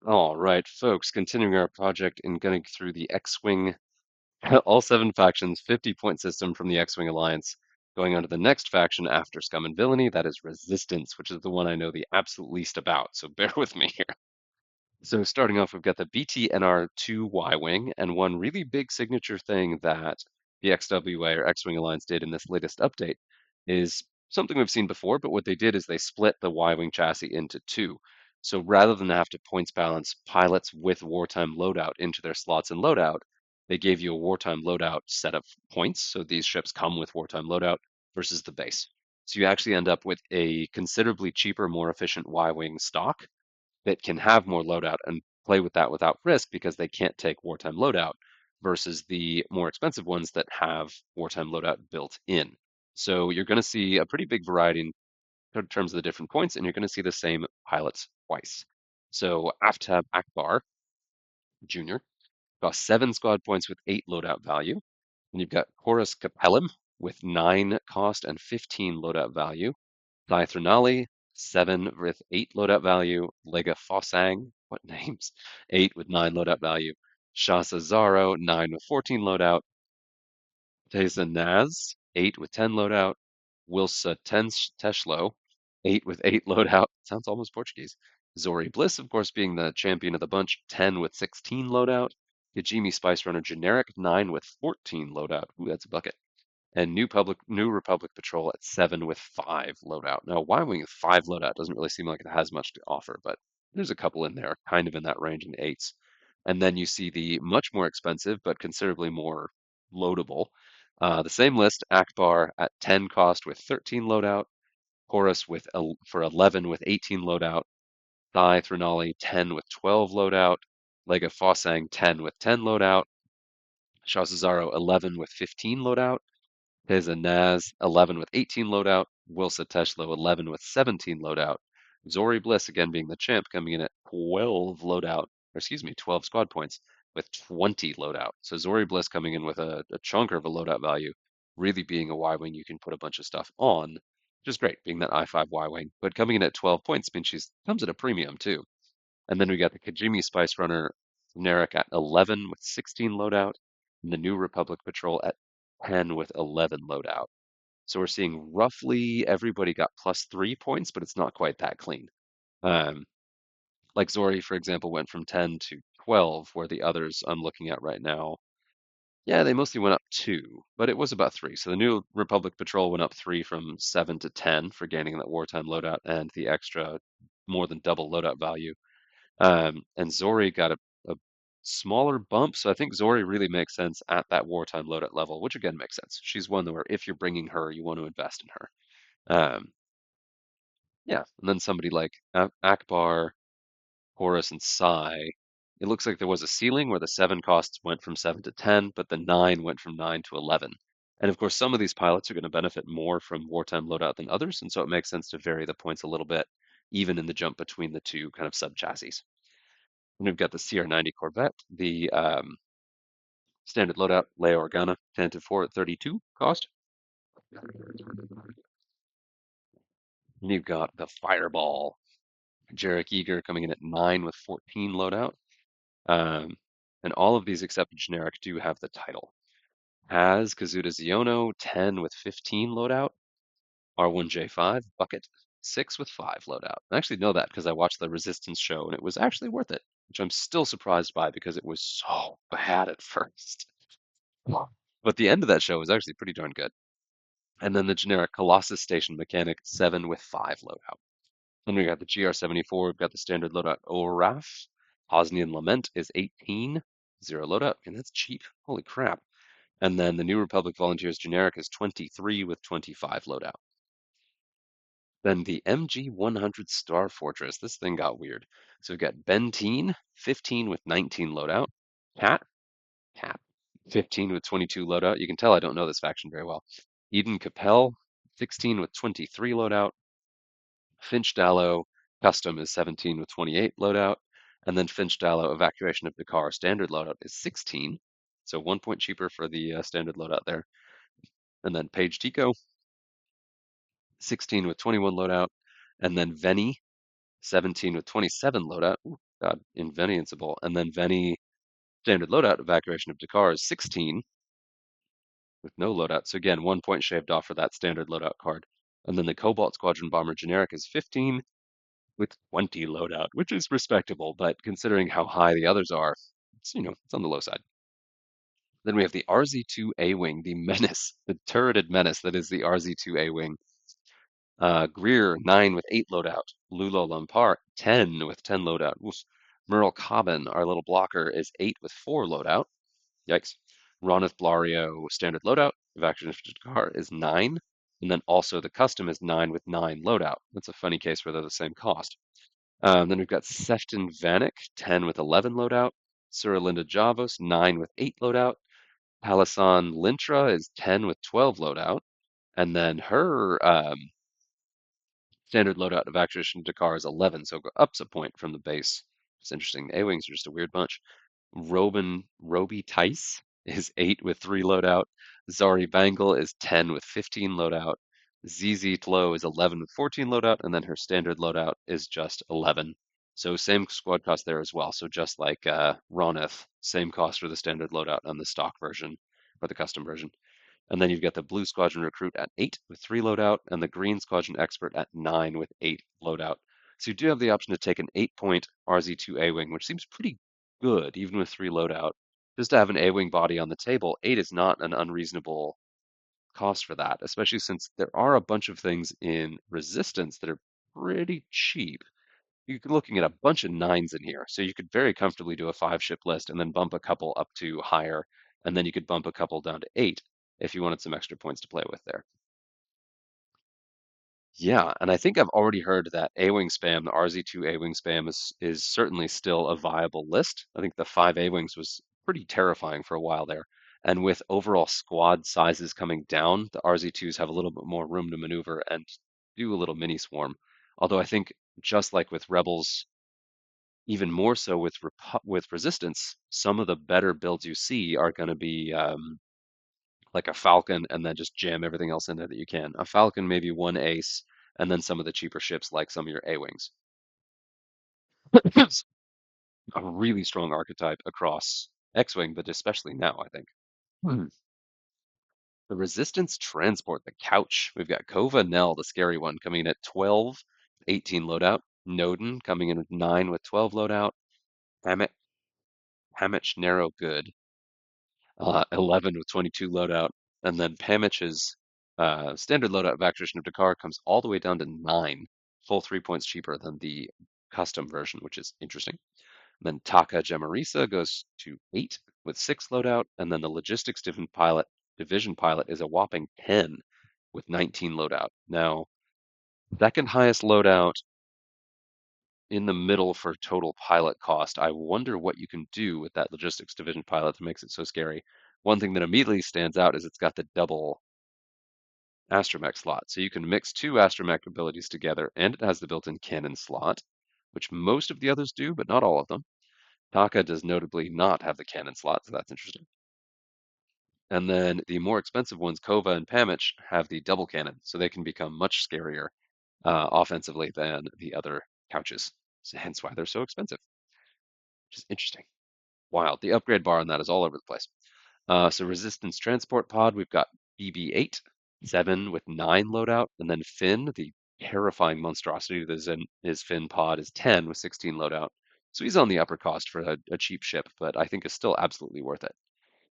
All right, folks, continuing our project in going through the X-Wing, all seven factions, 50-point system from the X-Wing Alliance, going on to the next faction after Scum and Villainy, that is Resistance, which is the one I know the absolute least about, so bear with me here. So starting off, we've got the BTNR2 Y-Wing, and one really big signature thing that the XWA or X-Wing Alliance did in this latest update is something we've seen before, but what they did is they split the Y-Wing chassis into two. So rather than have to points balance pilots with wartime loadout into their slots in loadout, they gave you a wartime loadout set of points. So these ships come with wartime loadout versus the base. So you actually end up with a considerably cheaper, more efficient Y-Wing stock that can have more loadout and play with that without risk because they can't take wartime loadout versus the more expensive ones that have wartime loadout built in. So you're going to see a pretty big variety in terms of the different points, and you're going to see the same pilots twice. So Aftab Akbar Jr. costs 7 squad points with 8 loadout value. And you've got Horus Capellum with 9 cost and 15 loadout value. Thrunali, 7 with 8 loadout value. Lega Fossang, what names? 8 with 9 loadout value. Shasa Zaro, 9 with 14 loadout. Teza Naz, 8 with 10 loadout. Wilsa Teshlo, 8 with 8 loadout. Sounds almost Portuguese. Zori Bliss, of course, being the champion of the bunch, 10 with 16 loadout. Kajimi Spice Runner Generic, 9 with 14 loadout. Ooh, that's a bucket. And New Republic Patrol at 7 with 5 loadout. Now, Y-Wing with 5 loadout doesn't really seem like it has much to offer, but there's a couple in there, kind of in that range in eights. And then you see the much more expensive, but considerably more loadable. The same list, Akbar at 10 cost with 13 loadout, Horus for 11 with 18 loadout, Thai Threnali 10 with 12 loadout, Lega Fossang 10 with 10 loadout, Shazazaro 11 with 15 loadout, His and Naz 11 with 18 loadout, Wilsa Teshlo 11 with 17 loadout, Zori Bliss again being the champ coming in at 12 loadout, or excuse me, 12 squad points with 20 loadout. So Zori Bliss coming in with a chunker of a loadout value, really being a Y-Wing you can put a bunch of stuff on, which is great, being that I5 Y-Wing. But coming in at 12 points means she comes at a premium too. And then we got the Kajimi Spice Runner generic at 11 with 16 loadout, and the New Republic Patrol at 10 with 11 loadout. So we're seeing roughly everybody got +3 points, but it's not quite that clean. Um, like Zori, for example, went from 10 to 12, where the others I'm looking at right now, yeah, they mostly went up 2, but it was about 3. So the New Republic Patrol went up 3 from 7 to 10 for gaining that wartime loadout and the extra more than double loadout value. And Zori got a smaller bump, so I think Zori really makes sense at that wartime loadout level, which again makes sense. She's one where if you're bringing her, you want to invest in her. Um, yeah, and then somebody like Akbar, Horus, and Sai. It looks like there was a ceiling where the 7 costs went from 7 to 10, but the 9 went from 9 to 11. And of course, some of these pilots are going to benefit more from wartime loadout than others, and so it makes sense to vary the points a little bit, even in the jump between the two kind of sub chassis. And we've got the CR90 Corvette, the standard loadout, Leia Organa, 10 to 4 at 32 cost. And you've got the Fireball, Jarek Eager coming in at 9 with 14 loadout. Um, and all of these except generic do have the title. Has Kazuda Ziono, 10 with 15 loadout. R1J5, Bucket, 6 with 5 loadout. I actually know that because I watched the Resistance show and it was actually worth it, which I'm still surprised by because it was so bad at first. But the end of that show was actually pretty darn good. And then the generic Colossus Station Mechanic, 7 with 5 loadout. Then we got the GR74, we've got the standard loadout Oraf. Hosnian Lament is 18, 0 loadout, and that's cheap. Holy crap. And then the New Republic Volunteers generic is 23 with 25 loadout. Then the MG100 Star Fortress, this thing got weird. So we've got Benteen, 15 with 19 loadout. Cat, Cat, 15 with 22 loadout. You can tell I don't know this faction very well. Eden Capel, 16 with 23 loadout. Finch Dallow Custom is 17 with 28 loadout. And then Finch Dallow Evacuation of Dakar standard loadout is 16. So 1 point cheaper for the standard loadout there. And then Page Tico, 16 with 21 loadout. And then Veni, 17 with 27 loadout. Ooh, God, invincible. And then Veni standard loadout evacuation of Dakar is 16 with no loadout. So again, 1 point shaved off for that standard loadout card. And then the Cobalt Squadron Bomber generic is 15 with 20 loadout, which is respectable, but considering how high the others are, it's on the low side. Then we have the RZ2 A-Wing, the menace, the turreted menace that is the RZ2 A-Wing. Greer, 9 with 8 loadout. Lulo Lampard, 10 with 10 loadout. Oof. Merle Cobbin, our little blocker, is 8 with 4 loadout. Yikes. Ronith Blario, standard loadout. Evacuation car is 9. And then also the custom is 9 with 9 loadout. That's a funny case where they're the same cost. Then we've got Sefton Vanek, 10 with 11 loadout. Suralinda Javos, 9 with 8 loadout. Palasan Lintra is 10 with 12 loadout. And then her standard loadout of Acquisition Dakar is 11, so go ups a point from the base. It's interesting. The A-Wings are just a weird bunch. Roby Tice is 8 with 3 loadout. Zari Bangle is 10 with 15 loadout. ZZ Tlo is 11 with 14 loadout, and then her standard loadout is just 11. So same squad cost there as well. So just like Roneth, same cost for the standard loadout on the stock version or the custom version. And then you've got the Blue Squadron Recruit at 8 with 3 loadout, and the Green Squadron Expert at 9 with 8 loadout. So you do have the option to take an 8-point RZ2 A-Wing, which seems pretty good, even with 3 loadout. Just to have an A-Wing body on the table, 8 is not an unreasonable cost for that, especially since there are a bunch of things in Resistance that are pretty cheap. You're looking at a bunch of 9s in here, so you could very comfortably do a 5-ship list and then bump a couple up to higher, and then you could bump a couple down to 8 if you wanted some extra points to play with there. Yeah, and I think I've already heard that A-Wing spam, the RZ2 A-Wing spam is certainly still a viable list. I think the 5 A-Wings was pretty terrifying for a while there. And with overall squad sizes coming down, the RZ2s have a little bit more room to maneuver and do a little mini swarm. Although I think just like with Rebels, even more so with Resistance, some of the better builds you see are going to be like a Falcon and then just jam everything else in there that you can. A Falcon, maybe one ace, and then some of the cheaper ships like some of your A-Wings. It's a really strong archetype across X-Wing, but especially now, I think. Hmm. The Resistance Transport, the Couch. We've got Kova Nell, the scary one, coming in at 12, 18 loadout. Noden coming in with 9 with 12 loadout. Hamich, Hamich Narrow Good, 11 with 22 loadout. And then Pamich's standard loadout of Acquisition of Dakar comes all the way down to 9, full 3 points cheaper than the custom version, which is interesting. Then Taka Gemarisa goes to 8 with 6 loadout, and then the Logistics Division Pilot is a whopping 10 with 19 loadout. Now, second highest loadout in the middle for total pilot cost. I wonder what you can do with that Logistics Division Pilot that makes it so scary. One thing that immediately stands out is it's got the double astromech slot. So you can mix 2 astromech abilities together, and it has the built-in cannon slot, which most of the others do, but not all of them. Taka does notably not have the cannon slot, so that's interesting. And then the more expensive ones, Kova and Pamich, have the double cannon, so they can become much scarier offensively than the other couches. So hence why they're so expensive, which is interesting. Wild. The upgrade bar on that is all over the place. So Resistance Transport Pod, we've got BB-8, 7 with 9 loadout, and then Finn, the terrifying monstrosity that is in his Finn pod, is 10 with 16 loadout. So he's on the upper cost for a cheap ship, but I think is still absolutely worth it.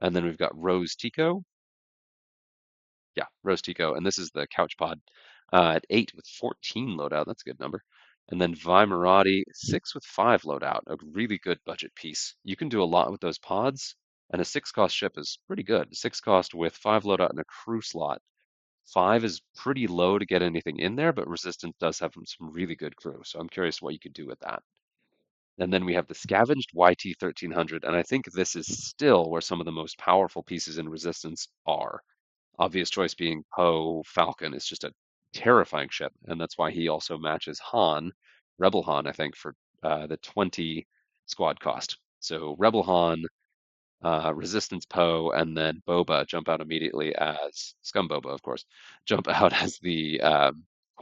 And then we've got Rose Tico. Yeah, Rose Tico, and this is the couch pod at 8 with 14 loadout. That's a good number. And then Vimerati, 6 with 5 loadout, a really good budget piece. You can do a lot with those pods, and a 6-cost ship is pretty good. 6 cost with 5 loadout and a crew slot. 5 is pretty low to get anything in there, but Resistance does have some really good crew, so I'm curious what you could do with that. And then we have the Scavenged YT 1300, and I think this is still where some of the most powerful pieces in Resistance are. Obvious choice being Poe Falcon is just a terrifying ship, and that's why he also matches Han, Rebel Han, I think, for the 20 squad cost. So Rebel Han, Resistance Poe, and then Boba jump out immediately as Scum Boba, of course, jump out as the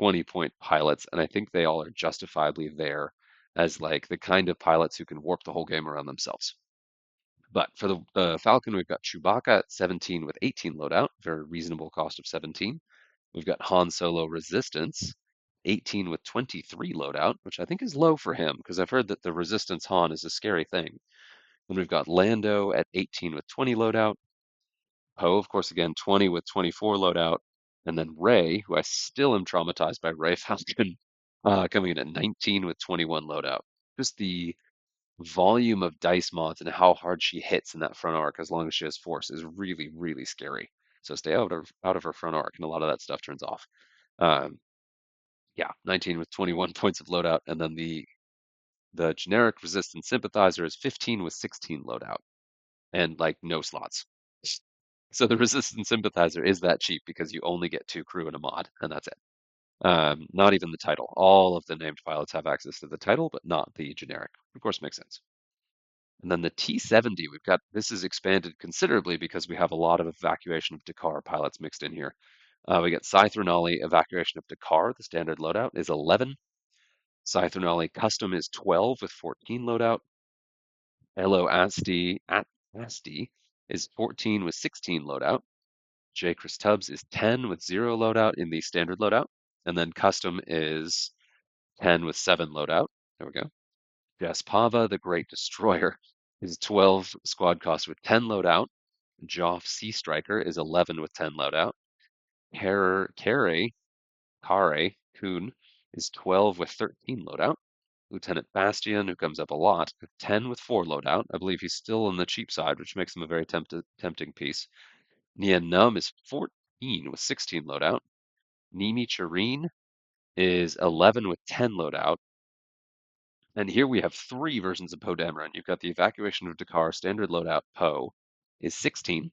20-point pilots, and I think they all are justifiably there. as like the kind of pilots who can warp the whole game around themselves. But for the Falcon, we've got Chewbacca at 17 with 18 loadout, very reasonable cost of 17. We've got Han Solo Resistance, 18 with 23 loadout, which I think is low for him because I've heard that the Resistance Han is a scary thing. Then we've got Lando at 18 with 20 loadout. Poe, of course, again, 20 with 24 loadout. And then Rey, who I still am traumatized by Rey Falcon, coming in at 19 with 21 loadout. Just the volume of dice mods and how hard she hits in that front arc as long as she has force is really, really scary. So stay out of her front arc, and a lot of that stuff turns off. Um, yeah, 19 with 21 points of loadout, and then the generic resistance sympathizer is 15 with 16 loadout, and like no slots. So the resistance sympathizer is that cheap because you only get 2 crew and a mod, and that's it. Not even the title. All of the named pilots have access to the title, but not the generic. Of course, makes sense. And then the T-70, we've got, this is expanded considerably because we have a lot of evacuation of Dakar pilots mixed in here. We get Scythe Renali, evacuation of Dakar, the standard loadout is 11. Scythe Renali custom is 12 with 14 loadout. Elo Asti is 14 with 16 loadout. J. Chris Tubbs is 10 with 0 loadout in the standard loadout. And then custom is 10 with 7 loadout. There we go. Jess Pava, the Great Destroyer, is 12 squad cost with 10 loadout. Joff Sea Striker is 11 with 10 loadout. Kare Kuhn is 12 with 13 loadout. Lieutenant Bastian, who comes up a lot, 10 with 4 loadout. I believe he's still on the cheap side, which makes him a very tempting piece. Nia Num is 14 with 16 loadout. Nimi Chireen is 11 with 10 loadout. And here we have 3 versions of Poe Dameron. You've got the Evacuation of Dakar standard loadout Poe is 16.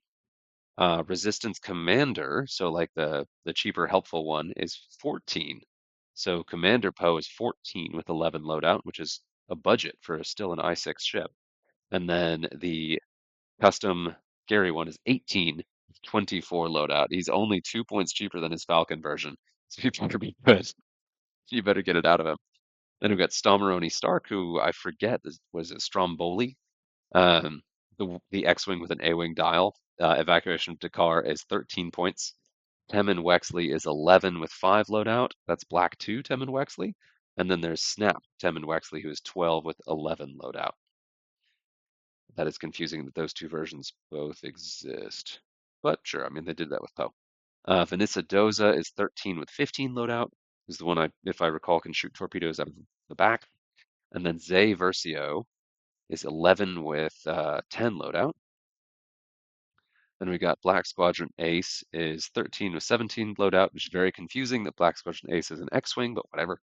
Resistance Commander, so like the cheaper helpful one, is 14. So Commander Poe is 14 with 11 loadout, which is a budget for still an I-6 ship. And then the custom Gary one is 18 with 24 loadout. He's only 2 points cheaper than his Falcon version. So you better be good. You better get it out of him. Then we've got Stomaroni Stark, who I forget, was it Stromboli? Um, the X-Wing with an A-Wing dial. Evacuation of Dakar is 13 points. Temmin Wexley is 11 with 5 loadout. That's Black 2 Temmin Wexley. And then there's Snap Temmin Wexley, who is 12 with 11 loadout. That is confusing that those 2 versions both exist. But sure, I mean, they did that with Poe. Vanessa Doza is 13 with 15 loadout. Is the one if I recall, can shoot torpedoes out of the back. And then Zay Versio is 11 with 10 loadout. Then we got Black Squadron Ace is 13 with 17 loadout, which is very confusing that Black Squadron Ace is an X-Wing, but whatever.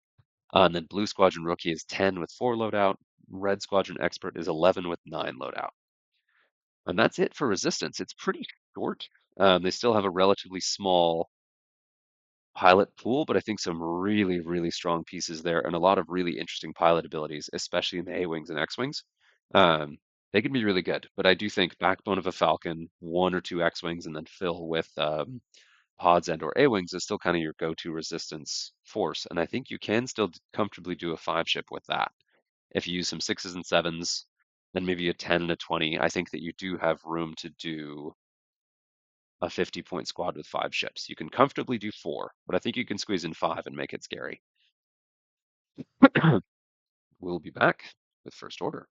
And then Blue Squadron Rookie is 10 with 4 loadout. Red Squadron Expert is 11 with 9 loadout. And that's it for Resistance. It's pretty short. They still have a relatively small pilot pool, but I think some really, really strong pieces there and a lot of really interesting pilot abilities, especially in the A-Wings and X-Wings. They can be really good, but I do think backbone of a Falcon, 1 or 2 X-Wings, and then fill with pods and or A-Wings is still kind of your go-to resistance force. And I think you can still comfortably do a 5-ship with that. If you use some 6s and 7s, then maybe a 10 and a 20, I think that you do have room to do a 50-point squad with 5 ships. You can comfortably do 4, but I think you can squeeze in 5 and make it scary. We'll be back with First Order.